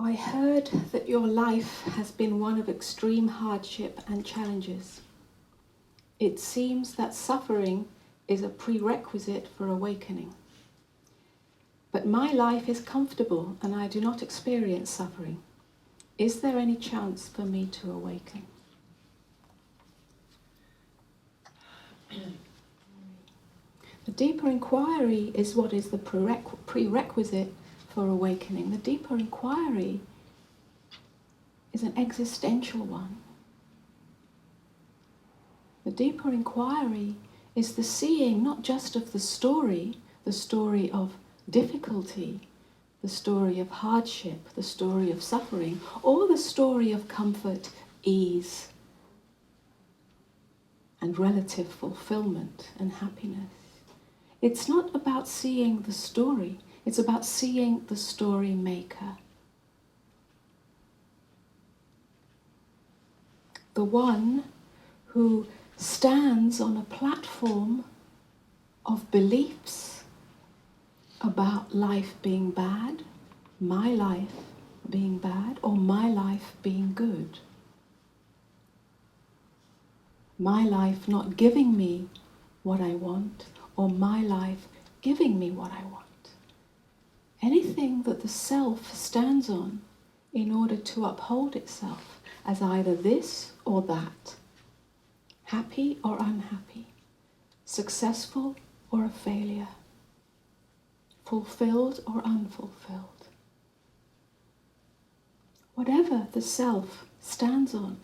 I heard that your life has been one of extreme hardship and challenges. It seems that suffering is a prerequisite for awakening. But my life is comfortable and I do not experience suffering. Is there any chance for me to awaken? The deeper inquiry is what is the prerequisite for awakening. The deeper inquiry is an existential one. The deeper inquiry is the seeing not just of the story of difficulty, the story of hardship, the story of suffering, or the story of comfort, ease, and relative fulfillment and happiness. It's not about seeing the story, it's about seeing the story maker. The one who stands on a platform of beliefs about life being bad, my life being bad, or my life being good. My life not giving me what I want, or my life giving me what I want. Anything that the self stands on in order to uphold itself as either this or that, happy or unhappy, successful or a failure, fulfilled or unfulfilled. Whatever the self stands on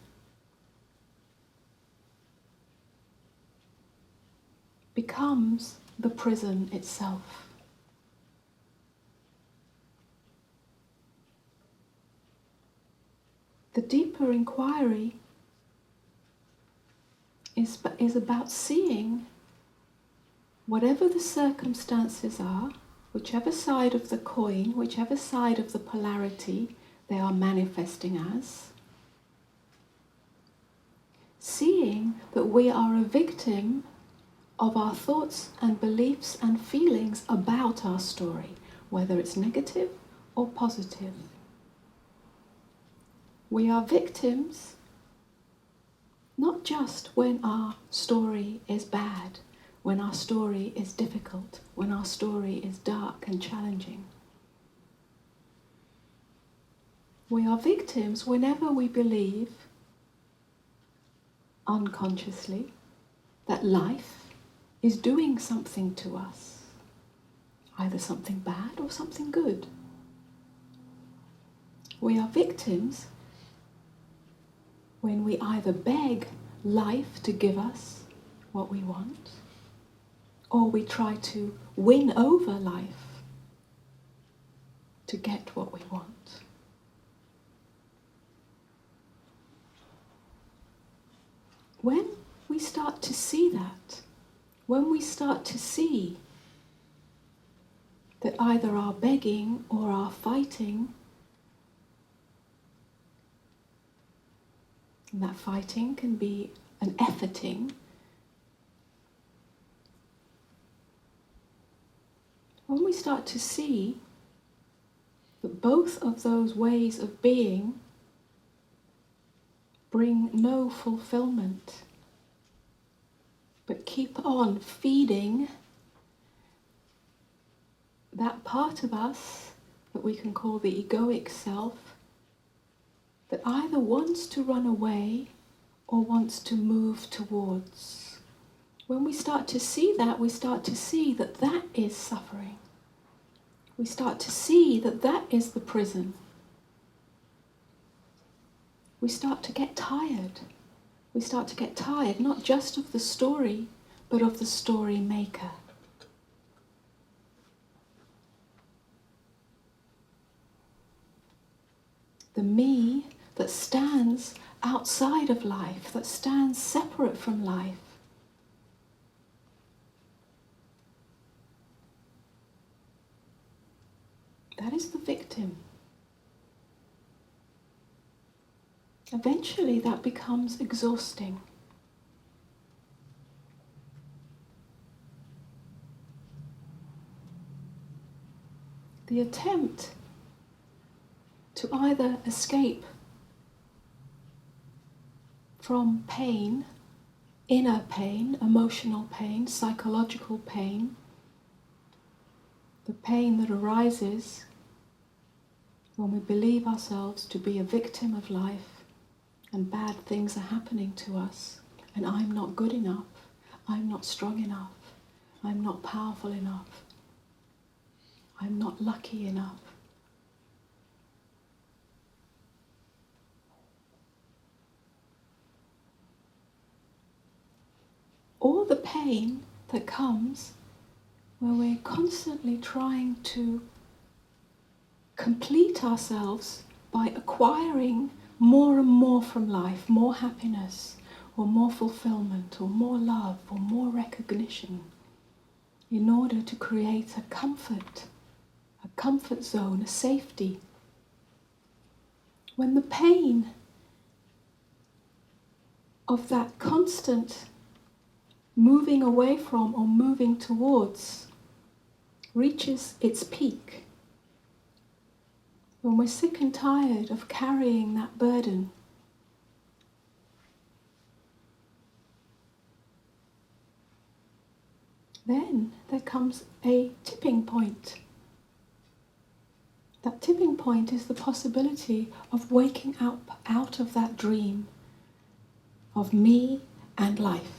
becomes the prison itself. The deeper inquiry is about seeing whatever the circumstances are, whichever side of the coin, whichever side of the polarity they are manifesting as, seeing that we are a victim of our thoughts and beliefs and feelings about our story, whether it's negative or positive. We are victims not just when our story is bad, when our story is difficult, when our story is dark and challenging. We are victims whenever we believe, unconsciously, that life is doing something to us, either something bad or something good. We are victims when we either beg life to give us what we want, or we try to win over life to get what we want. When we start to see that, when we start to see that either our begging or our fighting, and that fighting can be an efforting, when we start to see that both of those ways of being bring no fulfillment, but keep on feeding that part of us that we can call the egoic self, that either wants to run away or wants to move towards. When we start to see that, we start to see that that is suffering. We start to see that that is the prison. We start to get tired. We start to get tired not just of the story, but of the story maker. The me that stands outside of life, that stands separate from life. That is the victim. Eventually that becomes exhausting. The attempt to either escape from pain, inner pain, emotional pain, psychological pain, the pain that arises when we believe ourselves to be a victim of life and bad things are happening to us, and I'm not good enough, I'm not strong enough, I'm not powerful enough, I'm not lucky enough. Or the pain that comes where we're constantly trying to complete ourselves by acquiring more and more from life, more happiness, or more fulfillment, or more love, or more recognition, in order to create a comfort zone, a safety. When the pain of that constant moving away from or moving towards reaches its peak, when we're sick and tired of carrying that burden, then there comes a tipping point. That tipping point is the possibility of waking up out of that dream of me and life.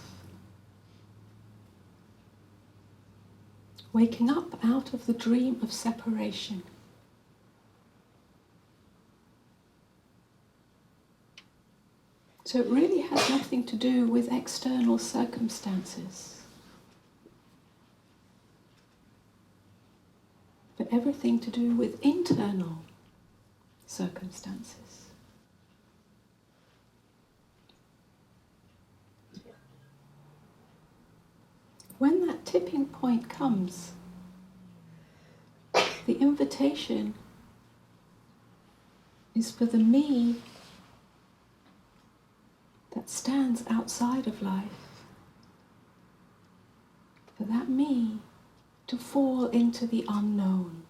Waking up out of the dream of separation. So it really has nothing to do with external circumstances, but everything to do with internal circumstances. When that tipping point comes, the invitation is for the me that stands outside of life, for that me to fall into the unknown,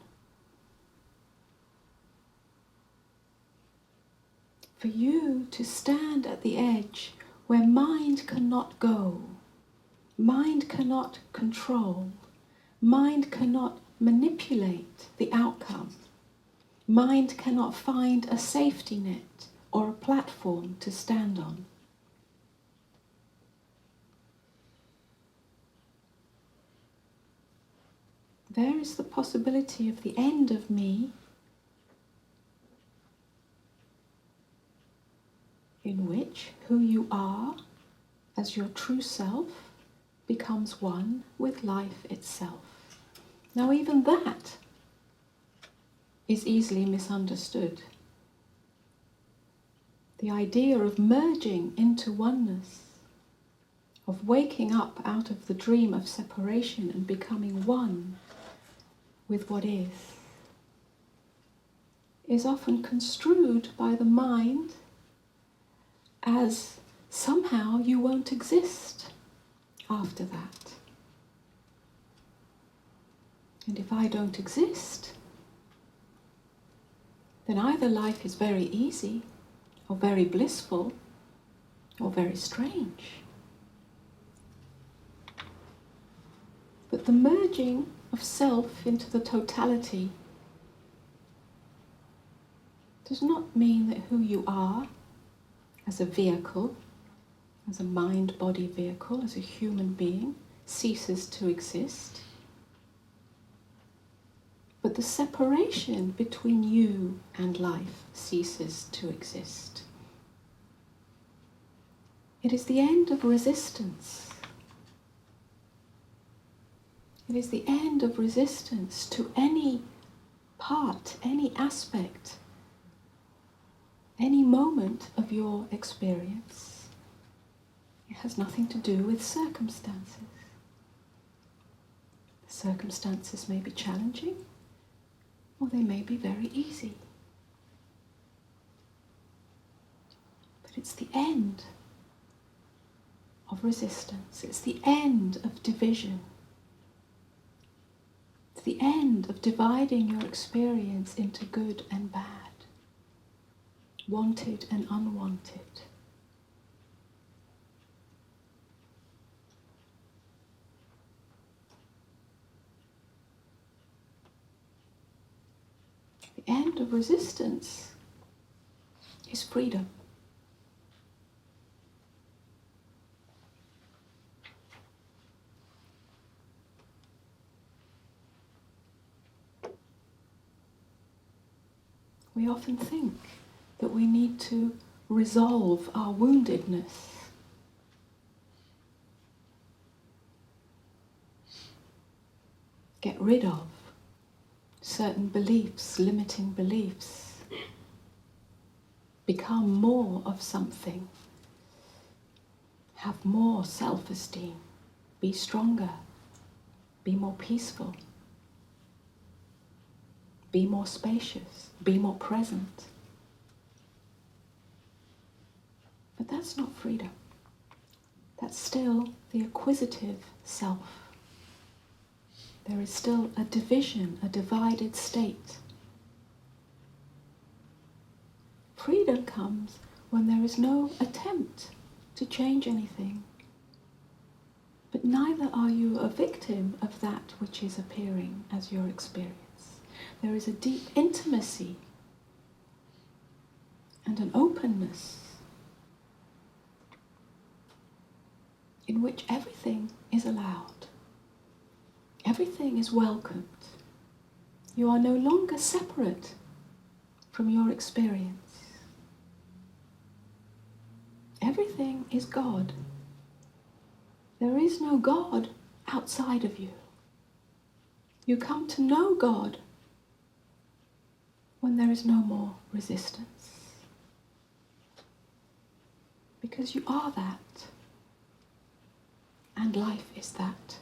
for you to stand at the edge where mind cannot go, mind cannot control, mind cannot manipulate the outcome, mind cannot find a safety net or a platform to stand on. There is the possibility of the end of me, in which who you are as your true self becomes one with life itself. Now even that is easily misunderstood. The idea of merging into oneness, of waking up out of the dream of separation and becoming one with what is often construed by the mind as somehow you won't exist after that. And if I don't exist, then either life is very easy, or very blissful, or very strange. But the merging of self into the totality does not mean that who you are as a vehicle, as a mind-body vehicle, as a human being, ceases to exist. But the separation between you and life ceases to exist. It is the end of resistance. It is the end of resistance to any part, any aspect, any moment of your experience. It has nothing to do with circumstances. The circumstances may be challenging, or they may be very easy. But it's the end of resistance. It's the end of division. It's the end of dividing your experience into good and bad. wanted and unwanted. The end of resistance is freedom. We often think that we need to resolve our woundedness. Get rid of certain beliefs, limiting beliefs. Become more of something. Have more self-esteem. Be stronger. Be more peaceful. Be more spacious. Be more present. But that's not freedom. That's still the acquisitive self. There is still a division, a divided state. Freedom comes when there is no attempt to change anything. But neither are you a victim of that which is appearing as your experience. There is a deep intimacy and an openness in which everything is allowed. Everything is welcomed. You are no longer separate from your experience. Everything is God. There is no God outside of you. You come to know God when there is no more resistance. Because you are that. And life is that.